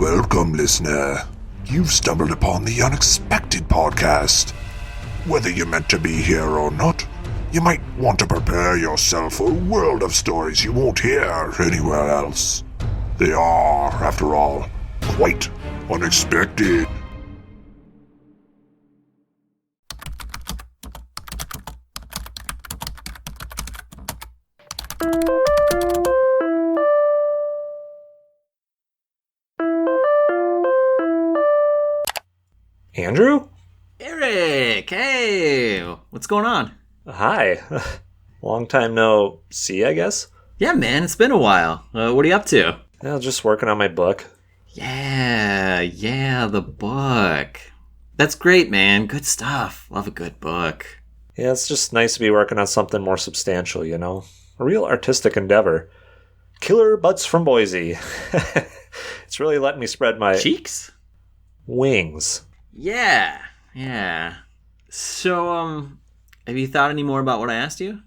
Welcome, listener. You've stumbled upon the Unexpected Podcast. Whether you're meant to be here or not, you might want to prepare yourself for a world of stories you won't hear anywhere else. They are, after all, quite unexpected. Andrew? Erik, hey! What's going on? Hi. Long time no see, I guess? Yeah, man, it's been a while. What are you up to? Yeah, just working on my book. Yeah, the book. That's great, man. Good stuff. Love a good book. Yeah, it's just nice to be working on something more substantial, you know? A real artistic endeavor. Killer Butts from Boise. It's really letting me spread my... Cheeks? Wings. Yeah. So, have you thought any more about what I asked you?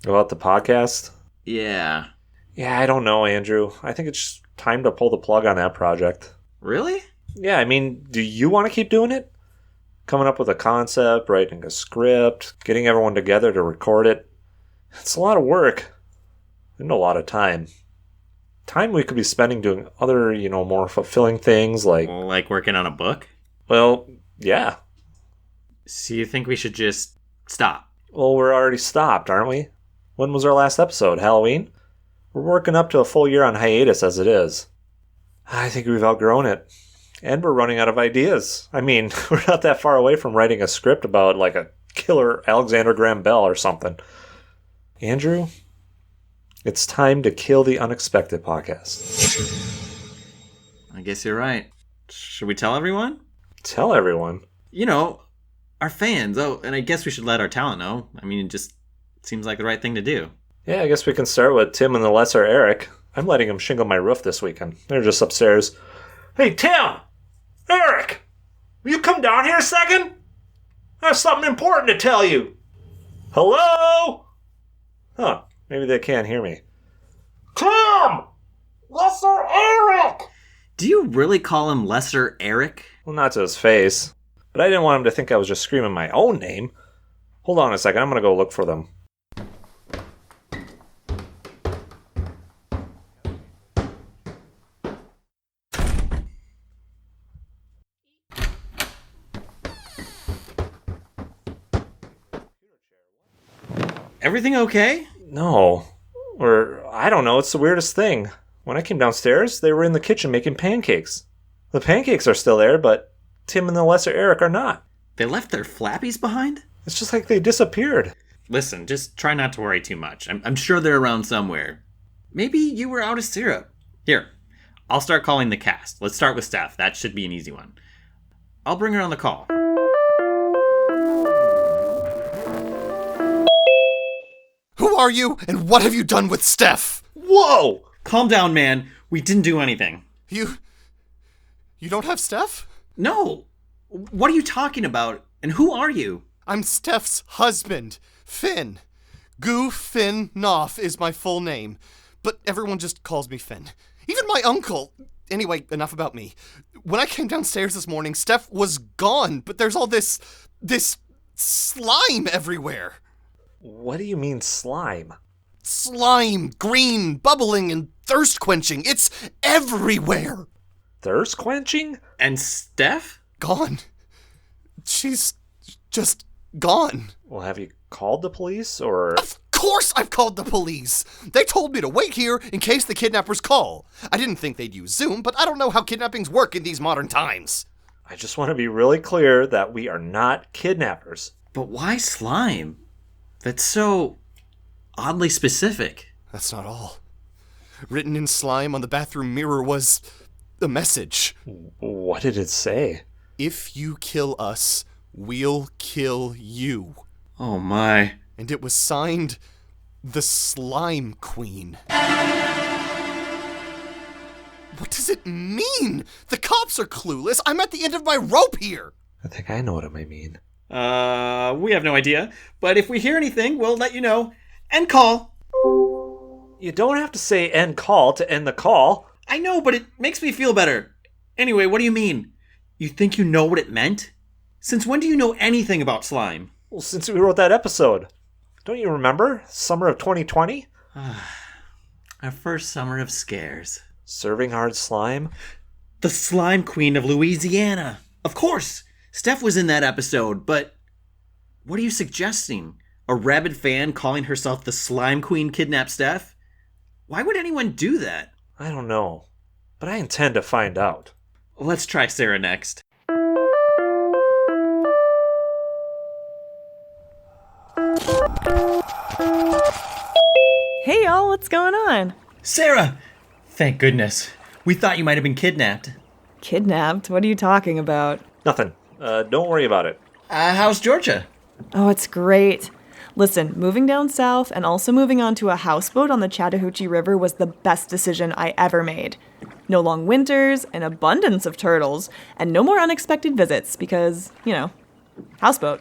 About the podcast? Yeah. Yeah, I don't know, Andrew. I think it's just time to pull the plug on that project. Really? Yeah, I mean, do you want to keep doing it? Coming up with a concept, writing a script, getting everyone together to record it. It's a lot of work. And a lot of time. Time we could be spending doing other, more fulfilling things like... Like working on a book? Well, yeah. So you think we should just stop? Well, we're already stopped, aren't we? When was our last episode? Halloween? We're working up to a full year on hiatus as it is. I think we've outgrown it. And we're running out of ideas. I mean, we're not that far away from writing a script about, like, a killer Alexander Graham Bell or something. Andrew, it's time to kill the Unexpected Podcast. I guess you're right. Should we tell everyone? Tell everyone? Our fans. Oh, and I guess we should let our talent know. I mean, it just seems like the right thing to do. Yeah, I guess we can start with Tim and the lesser Erik. I'm letting him shingle my roof this weekend. They're just upstairs. Hey, Tim! Erik! Will you come down here a second? I have something important to tell you. Hello? Huh, maybe they can't hear me. Tim! Lesser Erik! Do you really call him Lesser Erik? Well, not to his face. But I didn't want him to think I was just screaming my own name. Hold on a second, I'm gonna go look for them. Everything okay? No. Or, I don't know, it's the weirdest thing. When I came downstairs, they were in the kitchen making pancakes. The pancakes are still there, but Tim and the lesser Erik are not. They left their flappies behind? It's just like they disappeared. Listen, just try not to worry too much. I'm sure they're around somewhere. Maybe you were out of syrup. Here, I'll start calling the cast. Let's start with Steph. That should be an easy one. I'll bring her on the call. Who are you, and what have you done with Steph? Whoa! Calm down, man. We didn't do anything. You don't have Steph? No. What are you talking about? And who are you? I'm Steph's husband, Finn. Gu Finn Knopf is my full name, but everyone just calls me Finn. Even my uncle. Anyway, enough about me. When I came downstairs this morning, Steph was gone, but there's all this slime everywhere. What do you mean slime? Slime, green, bubbling, and thirst-quenching. It's everywhere. Thirst quenching? And Steph? Gone. She's just gone. Well, have you called the police, or... Of course I've called the police. They told me to wait here in case the kidnappers call. I didn't think they'd use Zoom, but I don't know how kidnappings work in these modern times. I just want to be really clear that we are not kidnappers. But why slime? That's so oddly specific. That's not all. Written in slime on the bathroom mirror was a message. What did it say? If you kill us, we'll kill you. Oh my. And it was signed the Slime Queen. What does it mean? The cops are clueless. I'm at the end of my rope here. I think I know what it might mean. We have no idea. But if we hear anything, we'll let you know. End call. You don't have to say end call to end the call. I know, but it makes me feel better. Anyway, what do you mean? You think you know what it meant? Since when do you know anything about slime? Well, since we wrote that episode. Don't you remember? Summer of 2020? Our first summer of scares. Serving hard slime? The Slime Queen of Louisiana. Of course! Steph was in that episode, but what are you suggesting? A rabid fan calling herself the Slime Queen kidnapped Steph? Why would anyone do that? I don't know, but I intend to find out. Let's try Sarah next. Hey y'all, what's going on? Sarah! Thank goodness. We thought you might have been kidnapped. Kidnapped? What are you talking about? Nothing. Don't worry about it. How's Georgia? Oh, it's great. Listen, moving down south and also moving onto a houseboat on the Chattahoochee River was the best decision I ever made. No long winters, an abundance of turtles, and no more unexpected visits because, houseboat.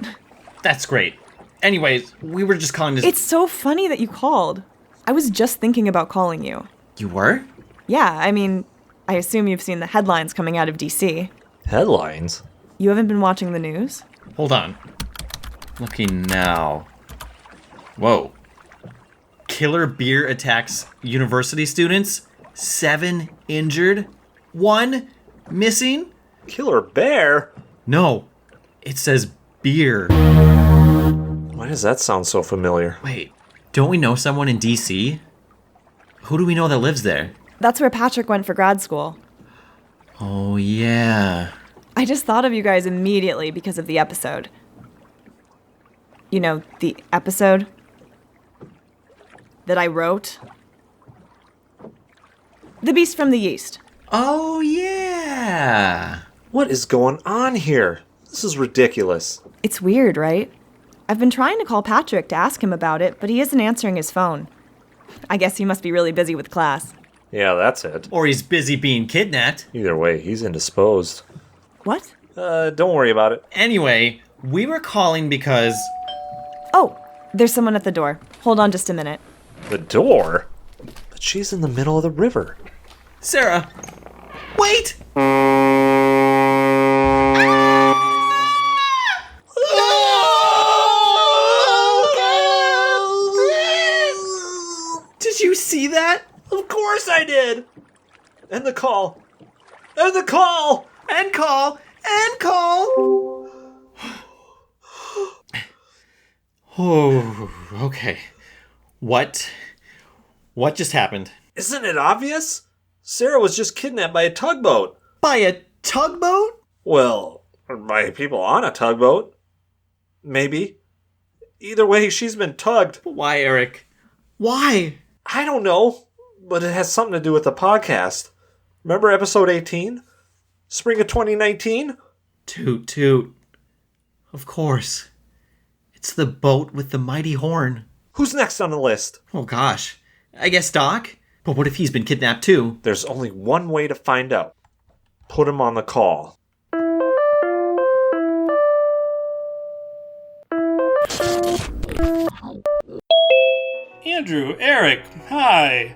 That's great. Anyways, we were just calling to... It's so funny that you called. I was just thinking about calling you. You were? Yeah, I assume you've seen the headlines coming out of D.C. Headlines? You haven't been watching the news? Hold on. Looking now. Whoa. Killer beer attacks university students. 7 injured. 1 missing. Killer bear? No. It says beer. Why does that sound so familiar? Wait. Don't we know someone in DC? Who do we know that lives there? That's where Patrick went for grad school. Oh, yeah. I just thought of you guys immediately because of the episode. You know, the episode that I wrote. The Beast from the East. Oh, yeah. What is going on here? This is ridiculous. It's weird, right? I've been trying to call Patrick to ask him about it, but he isn't answering his phone. I guess he must be really busy with class. Yeah, that's it. Or he's busy being kidnapped. Either way, he's indisposed. What? Don't worry about it. Anyway, we were calling because... Oh, there's someone at the door. Hold on just a minute. The door? But she's in the middle of the river. Sarah, wait! Did you see that? Of course I did! End the call. End the call! End call! End call! Oh, okay. What just happened? Isn't it obvious? Sarah was just kidnapped by a tugboat. By a tugboat? Well, by people on a tugboat. Maybe. Either way, she's been tugged. Why, Erik? Why? I don't know, but it has something to do with the podcast. Remember episode 18? Spring of 2019? Toot toot. Of course. It's the boat with the mighty horn. Who's next on the list? Oh gosh. I guess Doc? But what if he's been kidnapped too? There's only one way to find out. Put him on the call. Andrew, Erik, hi.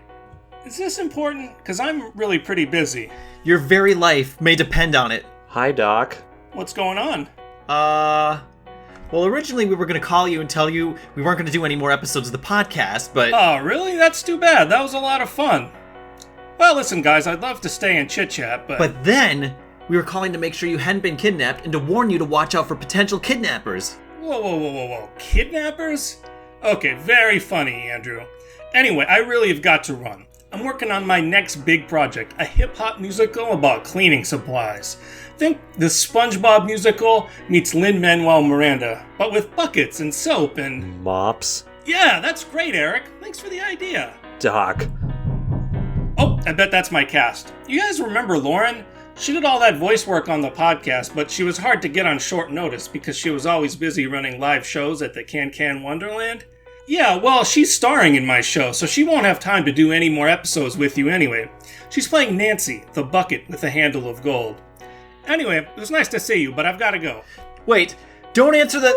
Is this important? Because I'm really pretty busy. Your very life may depend on it. Hi, Doc. What's going on? Well, originally we were going to call you and tell you we weren't going to do any more episodes of the podcast, but... Oh, really? That's too bad. That was a lot of fun. Well, listen, guys, I'd love to stay and chit-chat, but... But then, we were calling to make sure you hadn't been kidnapped and to warn you to watch out for potential kidnappers. Whoa. Kidnappers? Okay, very funny, Andrew. Anyway, I really have got to run. I'm working on my next big project, a hip-hop musical about cleaning supplies. Think the SpongeBob musical meets Lin-Manuel Miranda, but with buckets and soap and... Mops. Yeah, that's great, Erik. Thanks for the idea. Doc. Oh, I bet that's my cast. You guys remember Lauren? She did all that voice work on the podcast, but she was hard to get on short notice because she was always busy running live shows at the Can Wonderland. Yeah, well, she's starring in my show, so she won't have time to do any more episodes with you anyway. She's playing Nancy, the bucket with a handle of gold. Anyway, it was nice to see you, but I've got to go. Wait, don't answer the...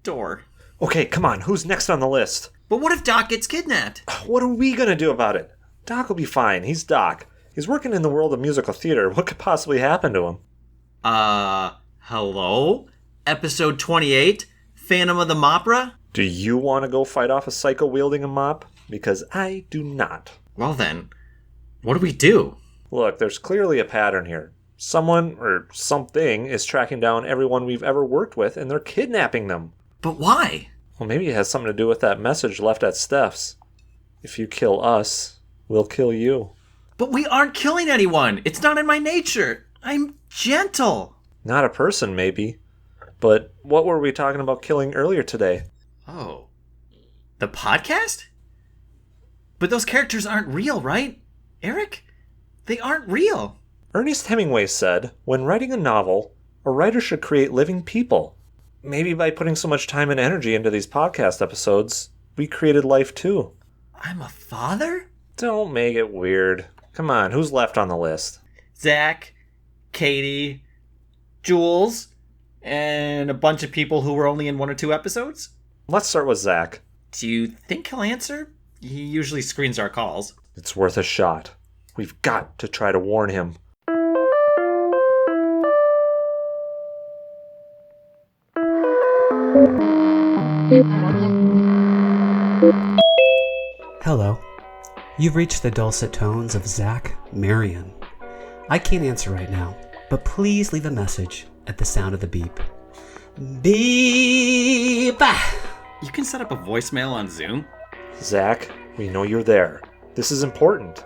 door. Okay, come on. Who's next on the list? But what if Doc gets kidnapped? What are we gonna do about it? Doc will be fine. He's Doc. He's working in the world of musical theater. What could possibly happen to him? Hello? Episode 28? Phantom of the Mopera? Do you want to go fight off a psycho wielding a mop? Because I do not. Well then, what do we do? Look, there's clearly a pattern here. Someone or something is tracking down everyone we've ever worked with, and they're kidnapping them. But why? Well, maybe it has something to do with that message left at Steph's. If you kill us, we'll kill you. But we aren't killing anyone. It's not in my nature. I'm gentle. Not a person, maybe. But what were we talking about killing earlier today? Oh. The podcast? But those characters aren't real, right? Erik? They aren't real. Ernest Hemingway said, when writing a novel, a writer should create living people. Maybe by putting so much time and energy into these podcast episodes, we created life too. I'm a father? Don't make it weird. Come on, who's left on the list? Zach, Katie, Jules, and a bunch of people who were only in 1 or 2 episodes? Let's start with Zach. Do you think he'll answer? He usually screens our calls. It's worth a shot. We've got to try to warn him. Hello. You've reached the dulcet tones of Zach Marion. I can't answer right now, but please leave a message at the sound of the beep. Beep! You can set up a voicemail on Zoom? Zach, we know you're there. This is important.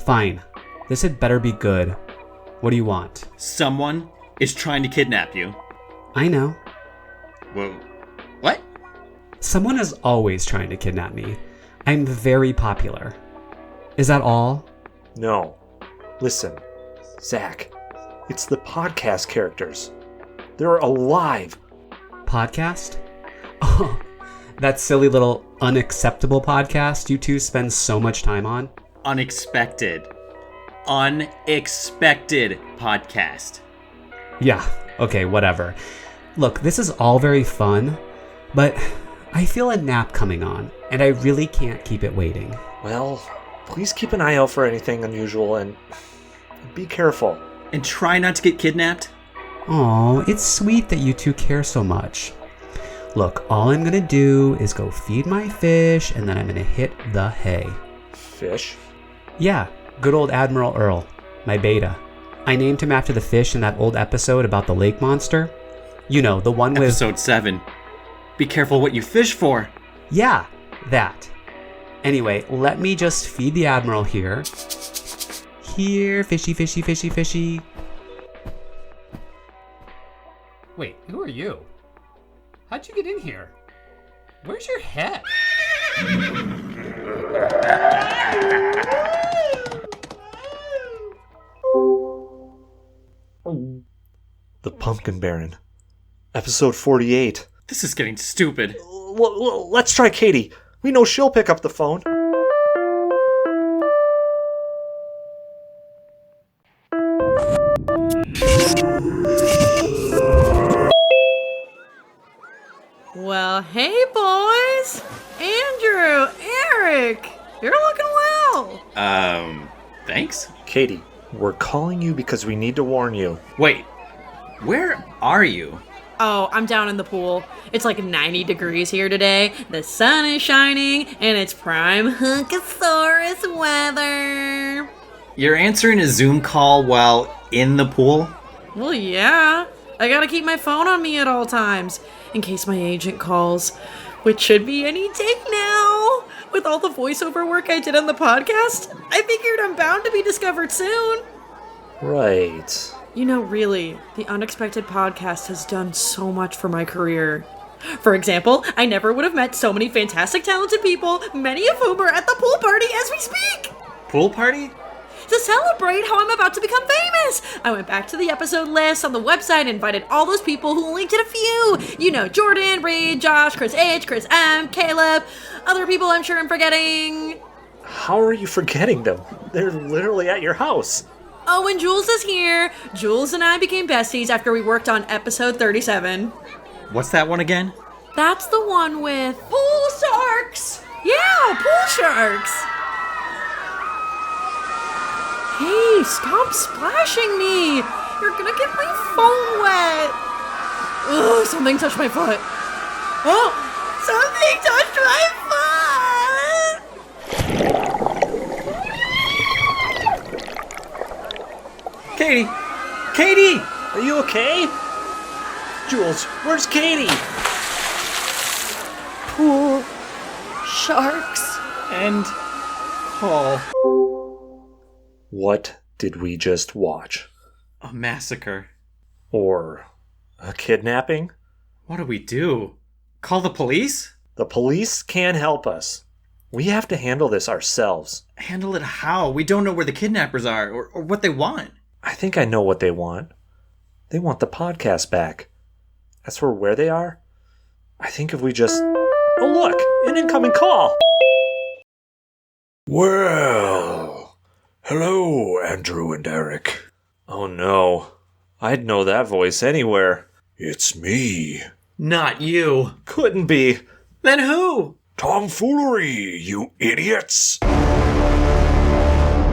Fine. This had better be good. What do you want? Someone is trying to kidnap you. I know. Whoa. What? Someone is always trying to kidnap me. I'm very popular. Is that all? No. Listen, Zach, it's the podcast characters. They're alive. Podcast? Oh, that silly little unacceptable podcast you two spend so much time on? Unexpected podcast. Yeah, okay, whatever. Look, this is all very fun, but I feel a nap coming on, and I really can't keep it waiting. Well, please keep an eye out for anything unusual and be careful. And try not to get kidnapped? Aw, it's sweet that you two care so much. Look, all I'm gonna do is go feed my fish, and then I'm gonna hit the hay. Fish? Yeah, good old Admiral Earl, my beta. I named him after the fish in that old episode about the lake monster. You know, the one with... Episode 7. Be careful what you fish for. Yeah, that. Anyway, let me just feed the Admiral here. Here, fishy, fishy, fishy, fishy. Wait, who are you? How'd you get in here? Where's your head? The Pumpkin Baron. Episode 48. This is getting stupid. Let's try Katie. We know she'll pick up the phone. Well, hey, boys! Andrew, Erik, you're looking well. Thanks? Katie, we're calling you because we need to warn you. Wait, where are you? Oh, I'm down in the pool. It's like 90 degrees here today. The sun is shining, and it's prime Hunkosaurus weather. You're answering a Zoom call while in the pool? Well, yeah. I gotta keep my phone on me at all times, in case my agent calls, which should be any day now. With all the voiceover work I did on the podcast, I figured I'm bound to be discovered soon. Right. You know, really, the Unexpected Podcast has done so much for my career. For example, I never would have met so many fantastic, talented people, many of whom are at the pool party as we speak. Pool party? To celebrate how I'm about to become famous, I went back to the episode list on the website and invited all those people who only did a few. You know, Jordan, Reed, Josh, Chris H, Chris M, Caleb, other people I'm sure I'm forgetting. How are you forgetting them? They're literally at your house. Oh, and Jules is here. Jules and I became besties after we worked on episode 37. What's that one again? That's the one with pool sharks. Yeah, pool sharks. Hey, stop splashing me! You're gonna get my phone wet! Ugh, something touched my foot. Oh! Something touched my foot! Katie! Katie! Are you okay? Jules, where's Katie? Pool. Sharks. And Paul. What did we just watch? A massacre. Or a kidnapping? What do we do? Call the police? The police can't help us. We have to handle this ourselves. Handle it how? We don't know where the kidnappers are or what they want. I think I know what they want. They want the podcast back. As for where they are, I think if we just... Oh look! An incoming call! Well, hello, Andrew and Erik. Oh no. I'd know that voice anywhere. It's me, Not you. Couldn't be. Then who? Tomfoolery, you idiots!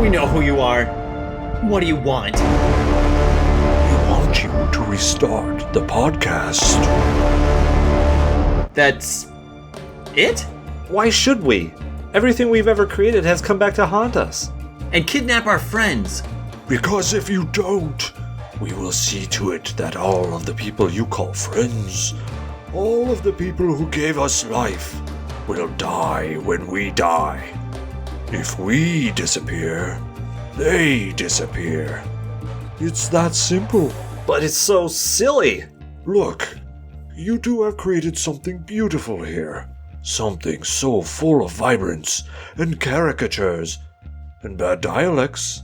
We know who you are. What do you want? We want you to restart the podcast. That's... it? Why should we? Everything we've ever created has come back to haunt us. And kidnap our friends. Because if you don't, we will see to it that all of the people you call friends, all of the people who gave us life, will die when we die. If we disappear, they disappear. It's that simple. But it's so silly. Look, you two have created something beautiful here. Something so full of vibrance and caricatures and bad dialects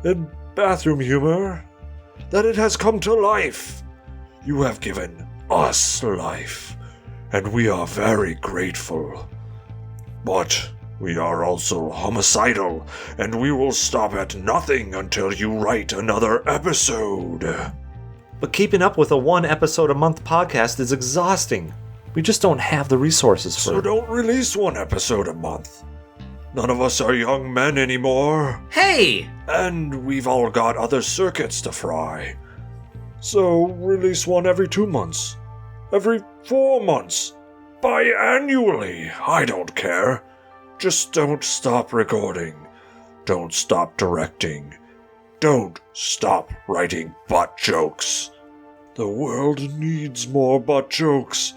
and bathroom humor that it has come to life. You have given us life, and we are very grateful. But we are also homicidal, and we will stop at nothing until you write another episode. But keeping up with a one episode a month podcast is exhausting. We just don't have the resources for So it. don't release one episode a month. None of us are young men anymore. Hey! And we've all got other circuits to fry. So release one every 2 months. Every 4 months. Biannually. I don't care. Just don't stop recording. Don't stop directing. Don't stop writing butt jokes. The world needs more butt jokes.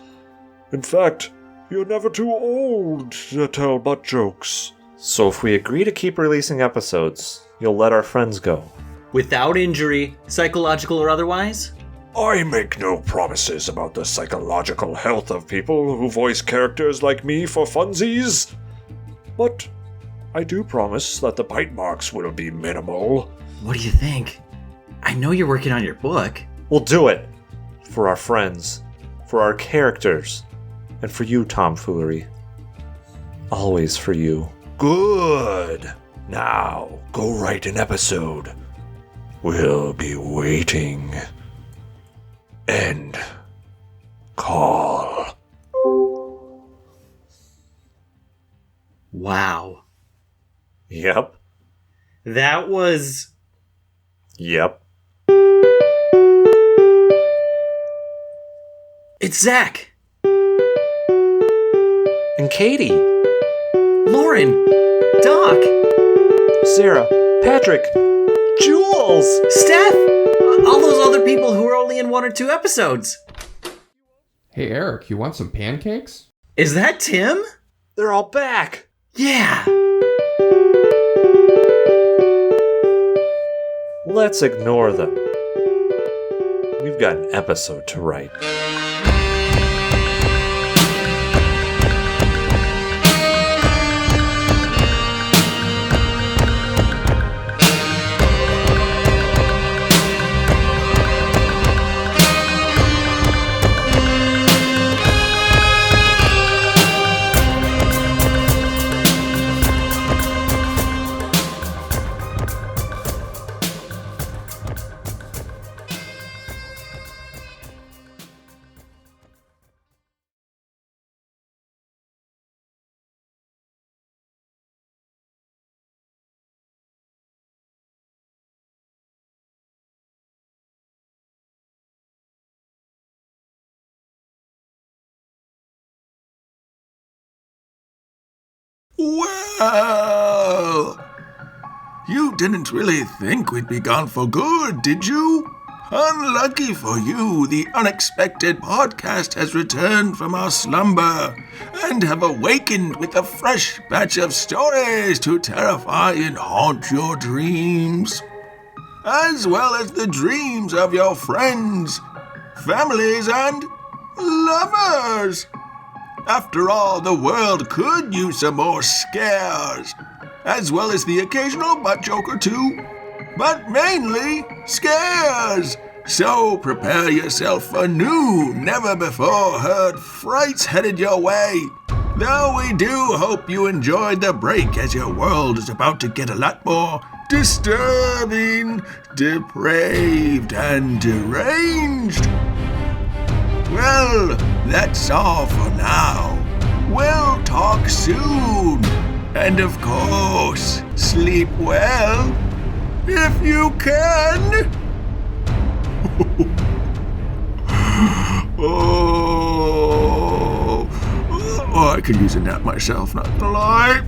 In fact, you're never too old to tell butt jokes. So if we agree to keep releasing episodes, you'll let our friends go. Without injury, psychological or otherwise? I make no promises about the psychological health of people who voice characters like me for funsies. But I do promise that the bite marks will be minimal. What do you think? I know you're working on your book. We'll do it. For our friends. For our characters. And for you, Tomfoolery. Always for you. Good. Now, go write an episode. We'll be waiting. End call. Wow. Yep. That was... Yep. It's Zach! And Katie. Lauren! Doc! Sarah. Patrick. Jules! Steph! All those other people who were only in 1 or 2 episodes. Hey, Erik, you want some pancakes? Is that Tim? They're all back. Yeah! Let's ignore them. We've got an episode to write. Well, you didn't really think we'd be gone for good, did you? Unlucky for you, the Unexpected Podcast has returned from our slumber and have awakened with a fresh batch of stories to terrify and haunt your dreams, as well as the dreams of your friends, families, and lovers. After all, the world could use some more scares, as well as the occasional butt joke or two, but mainly scares. So prepare yourself for new, never-before-heard frights headed your way. Though we do hope you enjoyed the break, as your world is about to get a lot more disturbing, depraved, and deranged. Well, that's all for now. We'll talk soon. And of course, sleep well, if you can. Oh, I could use a nap myself, not gonna lie.